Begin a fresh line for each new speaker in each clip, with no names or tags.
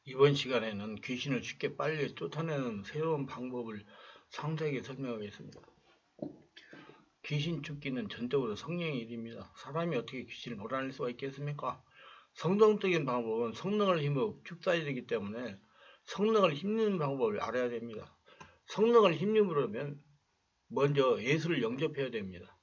이번 시간에는 귀신을 쉽게 빨리 쫓아내는 새로운 방법을 상세하게 설명하겠습니다. 귀신 쫓기는 전적으로 성령의 일입니다. 사람이 어떻게 귀신을 몰아낼 수가 있겠습니까? 성경적인 방법은 성령을 힘으로 축사해야 되기 때문에 성령을 힘입는 방법을 알아야 됩니다. 성령을 힘입으려면 먼저 예수를 영접해야 됩니다.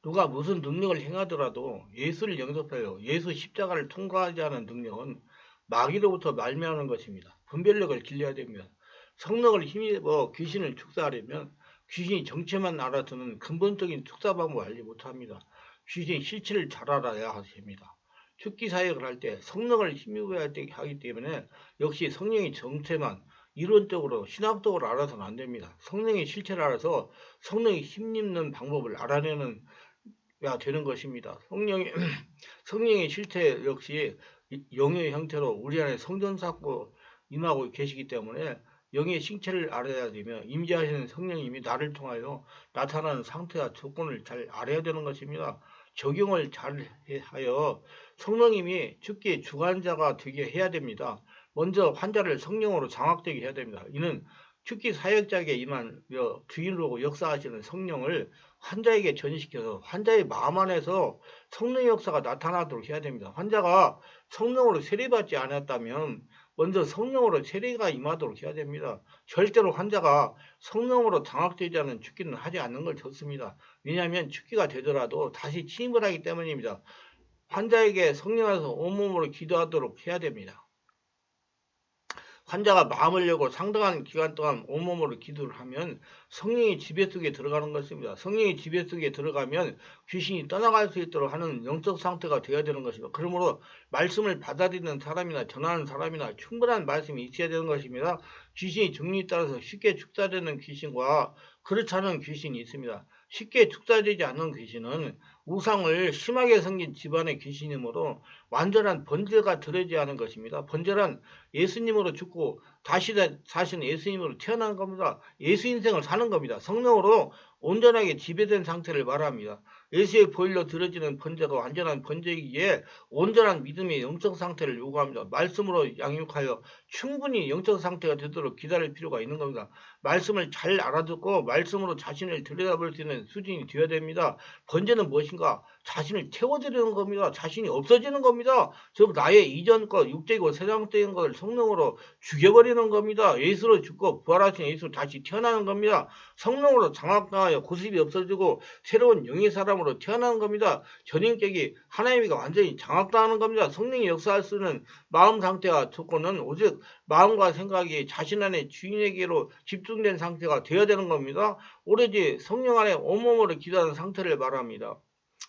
누가 무슨 능력을 행하더라도 예수를 영접해요. 예수 십자가를 통과하지 않은 능력은 마귀로부터 말미암는 것입니다. 분별력을 길러야 됩니다. 성령을 힘입어 귀신을 축사하려면 귀신이 정체만 알아두는 근본적인 축사 방법을 알지 못합니다. 귀신의 실체를 잘 알아야 합니다. 축기 사역을 할 때 성령을 힘입어야 하기 때문에 역시 성령의 정체만 이론적으로 신학적으로 알아서는 안 됩니다. 성령의 실체를 알아서 성령의 힘입는 방법을 알아내는 야 되는 것입니다. 성령의 실체 역시 영의 형태로 우리 안에 성전 쌓고 임하고 계시기 때문에 영의 실체를 알아야 되며 임재하시는 성령님이 나를 통하여 나타나는 상태와 조건을 잘 알아야 되는 것입니다. 적용을 잘 하여 성령님이 죽기의 주관자가 되게 해야 됩니다. 먼저 환자를 성령으로 장악되게 해야 됩니다. 이는 죽기 사역자에게 임한 주인으로 역사하시는 성령을 환자에게 전시켜서 환자의 마음 안에서 성령의 역사가 나타나도록 해야 됩니다. 환자가 성령으로 세례받지 않았다면 먼저 성령으로 세례가 임하도록 해야 됩니다. 절대로 환자가 성령으로 장악되지 않은 죽기는 하지 않는 걸 좋습니다. 왜냐하면 죽기가 되더라도 다시 침입을 하기 때문입니다. 환자에게 성령에서 온몸으로 기도하도록 해야 됩니다. 환자가 마음을 열고 상당한 기간 동안 온몸으로 기도를 하면 성령의 지배 속에 들어가는 것입니다. 성령의 지배 속에 들어가면 귀신이 떠나갈 수 있도록 하는 영적 상태가 되어야 되는 것입니다. 그러므로 말씀을 받아들이는 사람이나 전하는 사람이나 충분한 말씀이 있어야 되는 것입니다. 귀신이 종류에 따라서 쉽게 축사되는 귀신과 그렇지 않은 귀신이 있습니다. 쉽게 축사되지 않는 귀신은 우상을 심하게 섬긴 집안의 귀신이므로 완전한 번제가 들어지 않은 것입니다. 번제란 예수님으로 죽고 다시 사시는 예수님으로 태어난 겁니다. 예수 인생을 사는 겁니다. 성령으로 온전하게 지배된 상태를 말합니다. 예수의 보혈로 들어지는 번제가 완전한 번제이기에 온전한 믿음의 영적 상태를 요구합니다. 말씀으로 양육하여 충분히 영적 상태가 되도록 기다릴 필요가 있는 겁니다. 말씀을 잘 알아듣고 말씀으로 자신을 들여다볼 수 있는 수준이 되어야 됩니다. 번제는 무엇인가? 자신을 태워드리는 겁니다. 자신이 없어지는 겁니다. 즉 나의 이전 것, 육적이고 세상적인 것을 성령으로 죽여버리는 겁니다. 예수로 죽고 부활하신 예수로 다시 태어나는 겁니다. 성령으로 장악당하여 고습이 없어지고 새로운 영의 사람으로 태어나는 겁니다. 전인격이 하나님과 완전히 장악당하는 겁니다. 성령이 역사할 수 있는 마음 상태와 조건은 오직 마음과 생각이 자신 안에 주인에게로 집중된 상태가 되어야 되는 겁니다. 오로지 성령 안에 온몸으로 기도하는 상태를 말합니다.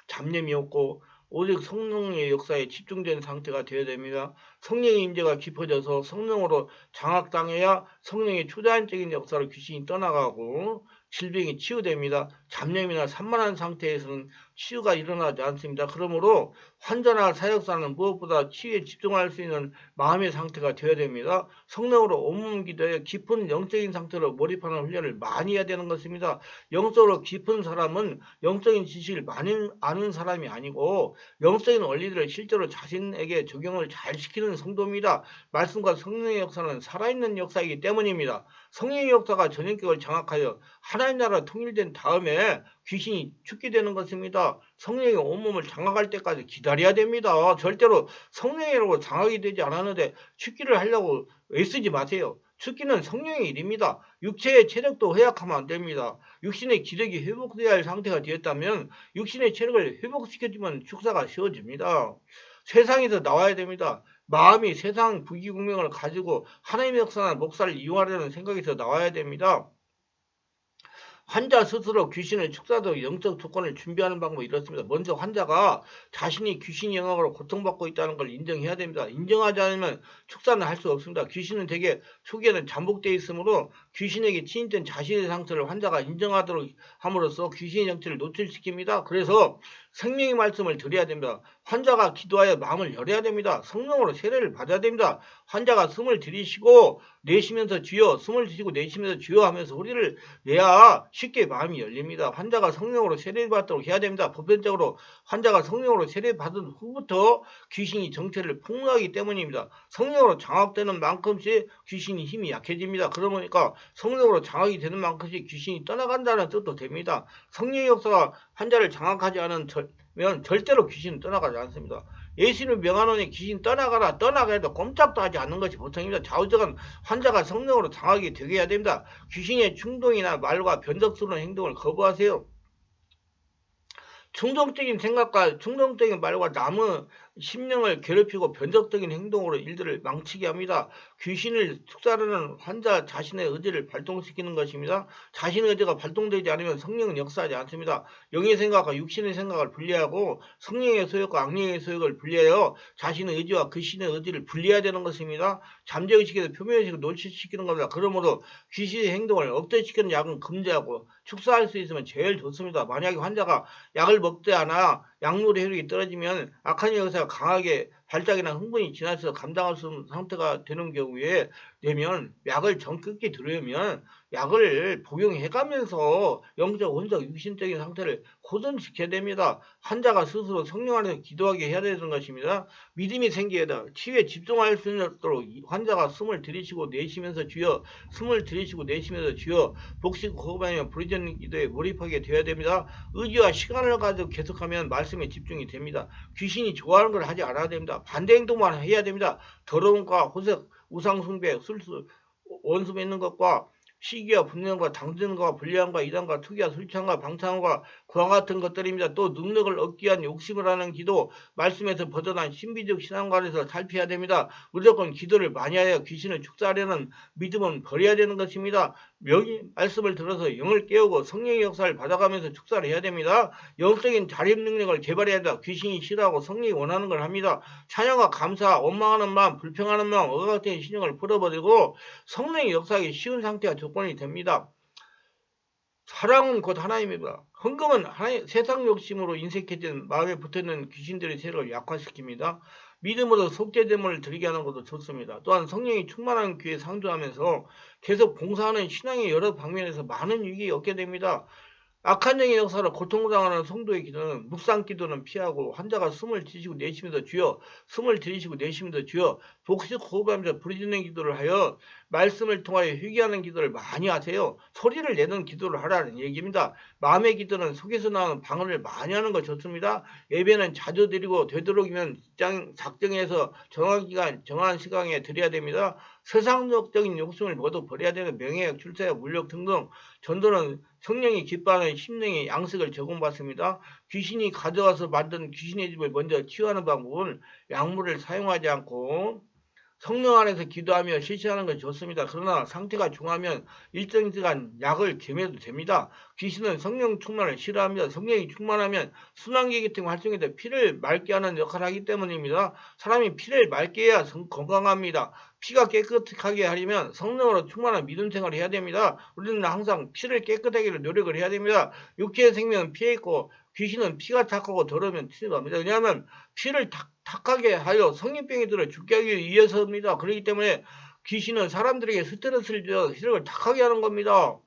잡념이 없고 오직 성령의 역사에 집중된 상태가 되어야 됩니다. 성령의 임재가 깊어져서 성령으로 장악당해야 성령의 초자연적인 역사로 귀신이 떠나가고 질병이 치유됩니다. 잡념이나 산만한 상태에서는 치유가 일어나지 않습니다. 그러므로 환자나 사역사는 무엇보다 치유에 집중할 수 있는 마음의 상태가 되어야 됩니다. 성령으로 온몸 기도에 깊은 영적인 상태로 몰입하는 훈련을 많이 해야 되는 것입니다. 영적으로 깊은 사람은 영적인 지식을 많이 아는 사람이 아니고 영적인 원리들을 실제로 자신에게 적용을 잘 시키는 성도입니다. 말씀과 성령의 역사는 살아있는 역사이기 때문입니다. 성령의 역사가 전인격을 장악하여 하나님 나라 통일된 다음에 귀신이 죽게 되는 것입니다. 성령이 온몸을 장악할 때까지 기다려야 됩니다. 절대로 성령으로 장악이 되지 않았는데 죽기를 하려고 애쓰지 마세요. 죽기는 성령의 일입니다. 육체의 체력도 허약하면 안 됩니다. 육신의 기력이 회복되어야 할 상태가 되었다면 육신의 체력을 회복시켜주면 축사가 쉬워집니다. 세상에서 나와야 됩니다. 마음이 세상 부귀공명을 가지고 하나님의 역사나 목사를 이용하려는 생각에서 나와야 됩니다. 환자 스스로 귀신을 축사하도록 영적 조건을 준비하는 방법이 이렇습니다. 먼저 환자가 자신이 귀신 영향으로 고통받고 있다는 걸 인정해야 됩니다. 인정하지 않으면 축사는 할 수 없습니다. 귀신은 대개 초기에는 잠복되어 있으므로 귀신에게 침입된 자신의 상태를 환자가 인정하도록 함으로써 귀신의 정체를 노출시킵니다. 그래서 생명의 말씀을 드려야 됩니다. 환자가 기도하여 마음을 열어야 됩니다. 성령으로 세례를 받아야 됩니다. 환자가 숨을 들이쉬고 내쉬면서 주여, 숨을 들이쉬고 내쉬면서 주여 하면서 소리를 내야 쉽게 마음이 열립니다. 환자가 성령으로 세례를 받도록 해야 됩니다. 보편적으로 환자가 성령으로 세례를 받은 후부터 귀신이 정체를 폭로하기 때문입니다. 성령으로 장악되는 만큼씩 귀신이 힘이 약해집니다. 그러니까 성령으로 장악이 되는 만큼씩 귀신이 떠나간다는 뜻도 됩니다. 성령의 역사가 환자를 장악하지 않으면 절대로 귀신은 떠나가지 않습니다. 예수를 명하노니 귀신 떠나가라 해도 꼼짝도 하지 않는 것이 보통입니다. 좌우적은 환자가 성령으로 장악이 되게 해야 됩니다. 귀신의 충동이나 말과 변덕스러운 행동을 거부하세요. 충동적인 생각과 충동적인 말과 남의 심령을 괴롭히고 변덕적인 행동으로 일들을 망치게 합니다. 귀신을 축사하는 환자 자신의 의지를 발동시키는 것입니다. 자신의 의지가 발동되지 않으면 성령은 역사하지 않습니다. 영의 생각과 육신의 생각을 분리하고 성령의 소욕과 악령의 소욕을 분리하여 자신의 의지와 그 신의 의지를 분리해야 되는 것입니다. 잠재의식에서 표면의식을 노출시키는 겁니다. 그러므로 귀신의 행동을 억제시키는 약은 금지하고 축사할 수 있으면 제일 좋습니다. 만약에 환자가 약을 먹지 않아 약물의 효력이 떨어지면 악한 영사가 강하게 발작이나 흥분이 지나쳐서 감당할 수 없는 상태가 되는 경우에 되면 약을 적극히 들으면 약을 복용해가면서 영적, 원적, 육신적인 상태를 호전시켜야 됩니다. 환자가 스스로 성령 안에서 기도하게 해야 되는 것입니다. 믿음이 생겨야 돼. 치유에 집중할 수 있도록 환자가 숨을 들이쉬고 내쉬면서 주여, 숨을 들이쉬고 내쉬면서 주여, 복식 호흡하며 부르짖는 기도에 몰입하게 되어야 됩니다. 의지와 시간을 가지고 계속하면 말씀에 집중이 됩니다. 귀신이 좋아하는 걸 하지 않아야 됩니다. 반대 행동만 해야 됩니다. 더러움과 호색, 우상숭배, 술수, 원수 맺는 것과 시기와 분명과 당진과 불량과 이단과 투기와 술창과 방탕과 그와 같은 것들입니다. 또 능력을 얻기 위한 욕심을 하는 기도, 말씀에서 벗어난 신비적 신앙관에서 살펴야 됩니다. 무조건 기도를 많이 하여 귀신을 축사하려는 믿음은 버려야 되는 것입니다. 명의 말씀을 들어서 영을 깨우고 성령의 역사를 받아가면서 축사를 해야 됩니다. 영적인 자립 능력을 개발해야 한다. 귀신이 싫어하고 성령이 원하는 걸 합니다. 찬양과 감사, 원망하는 마음, 불평하는 마음, 억압된 신령을 풀어버리고 성령의 역사하기 쉬운 상태가 조건이 됩니다. 사랑은 곧 하나님입니다. 헌금은 세상 욕심으로 인색해진 마음에 붙어있는 귀신들의 세력을 약화시킵니다. 믿음으로 속죄제물을 드리게 하는 것도 좋습니다. 또한 성령이 충만한 교회에 상주하면서 계속 봉사하는 신앙의 여러 방면에서 많은 유익이 얻게 됩니다. 악한 영의 역사로 고통당하는 성도의 기도는 묵상 기도는 피하고 환자가 숨을 들이쉬고 내쉬면서 주여, 숨을 들이쉬고 내쉬면서 주여, 복식 호흡하면서 부르짖는 기도를 하여 말씀을 통하여 회개하는 기도를 많이 하세요. 소리를 내는 기도를 하라는 얘기입니다. 마음의 기도는 속에서 나오는 방언을 많이 하는 거 좋습니다. 예배는 자주 드리고 되도록이면 작정해서 정한 시간에 드려야 됩니다. 세상적인 욕심을 모두 버려야 되는 명예욕, 출세욕, 물욕 등등. 전도는 성령이 기뻐하는 심령의 양식을 제공받습니다. 귀신이 가져와서 만든 귀신의 집을 먼저 치유하는 방법은 약물을 사용하지 않고 성령 안에서 기도하며 실시하는 것이 좋습니다. 그러나 상태가 중하면 일정 시간 약을 겸해도 됩니다. 귀신은 성령 충만을 싫어합니다. 성령이 충만하면 순환기 같은 활성에서 피를 맑게 하는 역할을 하기 때문입니다. 사람이 피를 맑게 해야 건강합니다. 피가 깨끗하게 하려면 성령으로 충만한 믿음 생활을 해야 됩니다. 우리는 항상 피를 깨끗하게 노력을 해야 됩니다. 육체의 생명은 피에 있고 귀신은 피가 탁하고 더러우면 튀어나옵니다. 왜냐하면 피를 탁하게 하여 성인병이 들어 죽게 하기 위해서입니다. 그렇기 때문에 귀신은 사람들에게 스트레스를 주어 시력을 탁하게 하는 겁니다.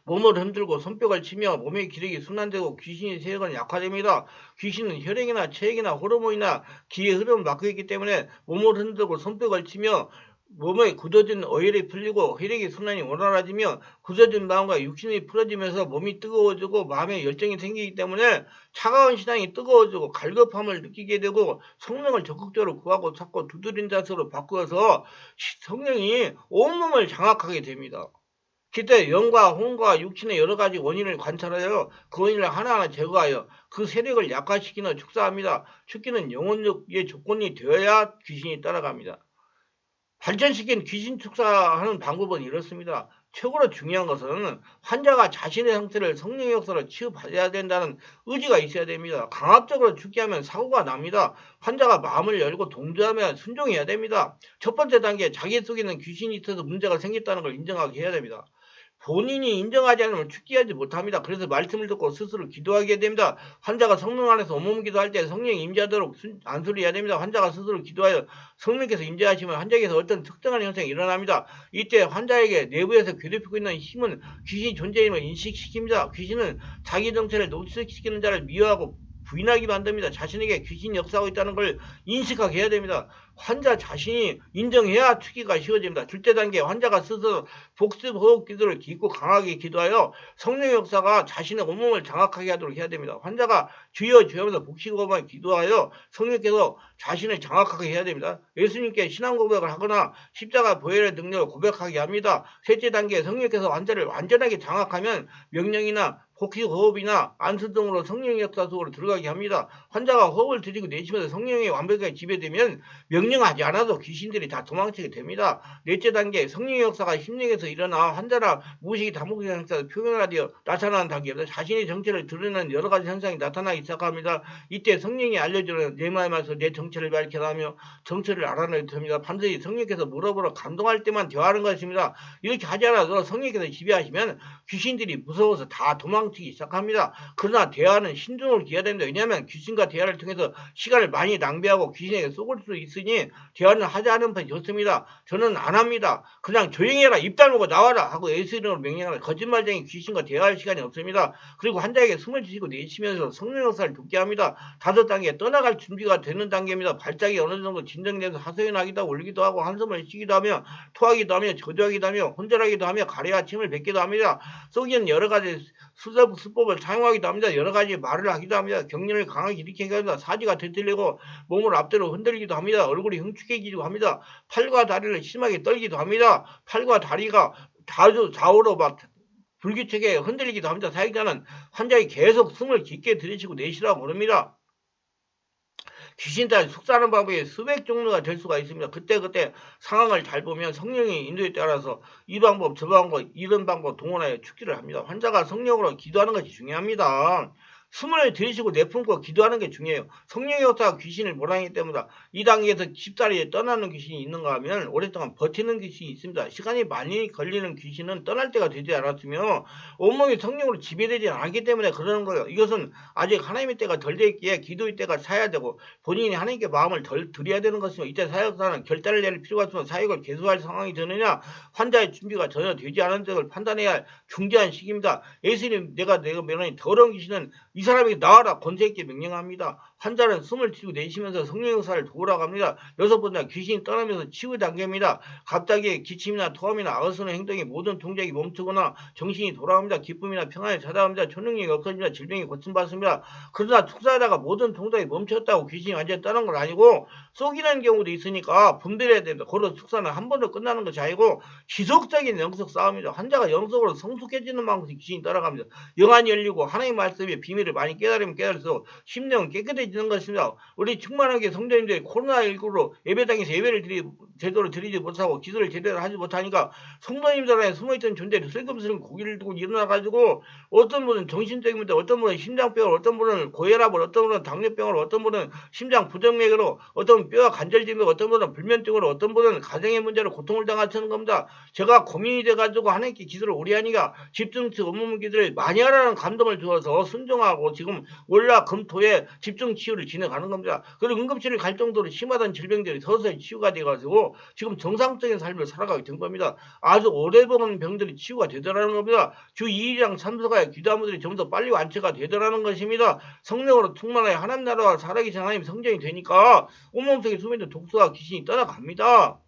몸을 흔들고 손뼉을 치며 몸의 기력이 순환되고 귀신의 세력은 약화됩니다. 귀신은 혈액이나 체액이나 호르몬이나 기의 흐름을 막고 있기 때문에 몸을 흔들고 손뼉을 치며 몸에 굳어진 어혈이 풀리고 혈액의 순환이 원활해지며 굳어진 마음과 육신이 풀어지면서 몸이 뜨거워지고 마음에 열정이 생기기 때문에 차가운 신앙이 뜨거워지고 갈급함을 느끼게 되고 성령을 적극적으로 구하고 찾고 두드린 자세로 바꾸어서 성령이 온몸을 장악하게 됩니다. 그때 영과 혼과 육신의 여러 가지 원인을 관찰하여 그 원인을 하나하나 제거하여 그 세력을 약화시키는 축사합니다. 축기는 영혼력의 조건이 되어야 귀신이 따라갑니다. 발전시킨 귀신 축사하는 방법은 이렇습니다. 최고로 중요한 것은 환자가 자신의 상태를 성령의 역사로 치유받아야 된다는 의지가 있어야 됩니다. 강압적으로 죽게 하면 사고가 납니다. 환자가 마음을 열고 동조하면 순종해야 됩니다. 첫 번째 단계, 자기 속에는 귀신이 있어서 문제가 생겼다는 걸 인정하게 해야 됩니다. 본인이 인정하지 않으면 축기하지 못합니다. 그래서 말씀을 듣고 스스로 기도하게 됩니다. 환자가 성령 안에서 온몸 기도할 때 성령이 임재하도록 안수를 해야 됩니다. 환자가 스스로 기도하여 성령께서 임재하시면 환자에게서 어떤 특정한 현상이 일어납니다. 이때 환자에게 내부에서 괴롭히고 있는 힘은 귀신이 존재임을 인식시킵니다. 귀신은 자기 정체를 노출시키는 자를 미워하고 부인하게 만듭니다. 자신에게 귀신이 역사하고 있다는 걸 인식하게 해야 됩니다. 환자 자신이 인정해야 투기가 쉬워집니다. 둘째 단계, 환자가 스스로 복습 호흡 기도를 깊고 강하게 기도하여 성령의 역사가 자신의 온몸을 장악하게 하도록 해야 됩니다. 환자가 주여 주여 하면서 복식호흡만 기도하여 성령께서 자신을 장악하게 해야 됩니다. 예수님께 신앙 고백을 하거나 십자가 보혈의 능력을 고백하게 합니다. 셋째 단계, 성령께서 환자를 완전하게 장악하면 명령이나 복식호흡이나 안수 등으로 성령의 역사 속으로 들어가게 합니다. 환자가 호흡을 들이고 내쉬면서 성령이 완벽하게 지배되면 명령하지 않아도 귀신들이 다 도망치게 됩니다. 넷째 단계, 성령의 역사가 심령에서 일어나 환자나 무의식이 다목적 현상에서 표현하여 나타나는 단계에서 자신의 정체를 드러내는 여러 가지 현상이 나타나기 시작합니다. 이때 성령이 알려주는 내 마음에서 내 정체를 밝혀가며 정체를 알아내야 됩니다. 반드시 성령께서 물어보러 감동할 때만 대화하는 것입니다. 이렇게 하지 않아도 성령께서 지배하시면 귀신들이 무서워서 다 도망치기 시작합니다. 그러나 대화는 신중을 기해야 됩니다. 왜냐하면 귀신과 대화를 통해서 시간을 많이 낭비하고 귀신에게 속을 수 있으니 대화는 하지 않은 편이 좋습니다. 저는 안 합니다. 그냥 조용히 해라, 입 다물고 나와라 하고 예수 이름으로 명령하는 거짓말쟁이 귀신과 대화할 시간이 없습니다. 그리고 환자에게 숨을 쉬고 내쉬면서 성령 역사를 돕게 합니다. 다섯 단계, 떠나갈 준비가 되는 단계입니다. 발작이 어느 정도 진정돼서 하소연하기도 하고 울기도 하고 한숨을 쉬기도 하며 토하기도 하며 저주하기도 하며 혼절하기도 하며 가래와 침을 뱉기도 합니다. 속이는 여러 가지 수법을 사용하기도 합니다. 여러 가지 말을 하기도 합니다. 경련을 강하게 일으키기도 합니다. 사지가 뒤틀리고 몸을 앞뒤로 흔들기도 합니다. 얼굴이 흉측해지기도 합니다. 팔과 다리를 심하게 떨기도 합니다. 팔과 다리가 좌우로 막 불규칙하게 흔들리기도 합니다. 사역자는 환자에 계속 숨을 깊게 들이쉬고 내쉬라고 그럽니다. 귀신 따위 속사는 방법이 수백 종류가 될 수가 있습니다. 그때 상황을 잘 보면 성령의 인도에 따라서 이 방법 저 방법 이런 방법 동원하여 축기를 합니다. 환자가 성령으로 기도하는 것이 중요합니다. 숨을 들이쉬고 내품고 기도하는 게 중요해요. 성령의 역사가 귀신을 몰아내기 때문이다. 이 단계에서 집다리에 떠나는 귀신이 있는가 하면 오랫동안 버티는 귀신이 있습니다. 시간이 많이 걸리는 귀신은 떠날 때가 되지 않았으며 온몸이 성령으로 지배되지 않기 때문에 그러는 거예요. 이것은 아직 하나님의 때가 덜 됐기에 기도의 때가 차야 되고 본인이 하나님께 마음을 덜 드려야 되는 것이며 이때 사역자는 결단을 내릴 필요가 있으면 사역을 계속할 상황이 되느냐 환자의 준비가 전혀 되지 않은 점을 판단해야 할 중대한 시기입니다. 예수님 내가 명하니 더러운 귀신은 이 사람에게 나와라 권세있게 명령합니다. 환자는 숨을 쉬고 내쉬면서 성령 역사를 도우라고 합니다. 여섯 번째 귀신이 떠나면서 치유 단계입니다. 갑자기 기침이나 토함이나 아우스는 행동이 모든 동작이 멈추거나 정신이 돌아옵니다. 기쁨이나 평안이 찾아옵니다. 초능력이 없어집니다. 질병이 고침받습니다. 그러나 축사하다가 모든 동작이 멈췄다고 귀신이 완전히 떠난 건 아니고 쏘기는 경우도 있으니까 분별해야 됩니다. 고로 축사는 한 번도 끝나는 것이 아니고 지속적인 영적 싸움이죠. 환자가 영적으로 성숙해지는 만큼 귀신이 따라갑니다. 영안이 열리고 하나님의 말씀의 비밀을 많이 깨달으면 깨달을수록 심령은 깨끗해지는 것입니다. 우리 충만하게 성도님들이 코로나19로 예배당에서 예배를 제대로 드리지 못하고 기도를 제대로 하지 못하니까 성도님들 안에 숨어있던 존재를 슬금슬금 고기를 두고 일어나가지고 어떤 분은 정신적인 문제, 어떤 분은 심장병을, 어떤 분은 고혈압을, 어떤 분은 당뇨병을, 어떤 분은 심장 부정맥으로, 어떤 분은 뼈가 관절질병, 어떤 분은 불면증으로, 어떤 분은 가정의 문제로 고통을 당하시는 겁니다. 제가 고민이 돼가지고 하나님께 기도를 오래 하니까 집중치 온몸 기도를 많이 하라는 감동을 주어서 순종하고 지금 월화 금토에 집중 치유를 진행하는 겁니다. 그리고 응급실을 갈 정도로 심하던 질병들이 서서히 치유가 돼가지고 지금 정상적인 삶을 살아가게 된 겁니다. 아주 오래 보는 병들이 치유가 되더라는 겁니다. 주 2일이랑 참석하여 기도하무들이 좀 더 빨리 완치가 되더라는 것입니다. 성령으로 충만하여 하나님 나라와 살아계신 하나님 성전이 되니까 온몸 속에 숨어있는 독소와 귀신이 떠나갑니다.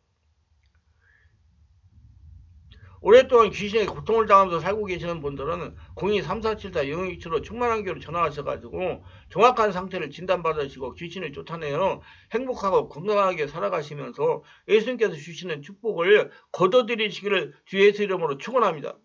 오랫동안 귀신의 고통을 당하면서 살고 계시는 분들은 02-347-027로 충만한 교로 전화하셔가지고 정확한 상태를 진단받으시고 귀신을 쫓아내어 행복하고 건강하게 살아가시면서 예수님께서 주시는 축복을 거둬들이시기를 주 예수 이름으로 축원합니다.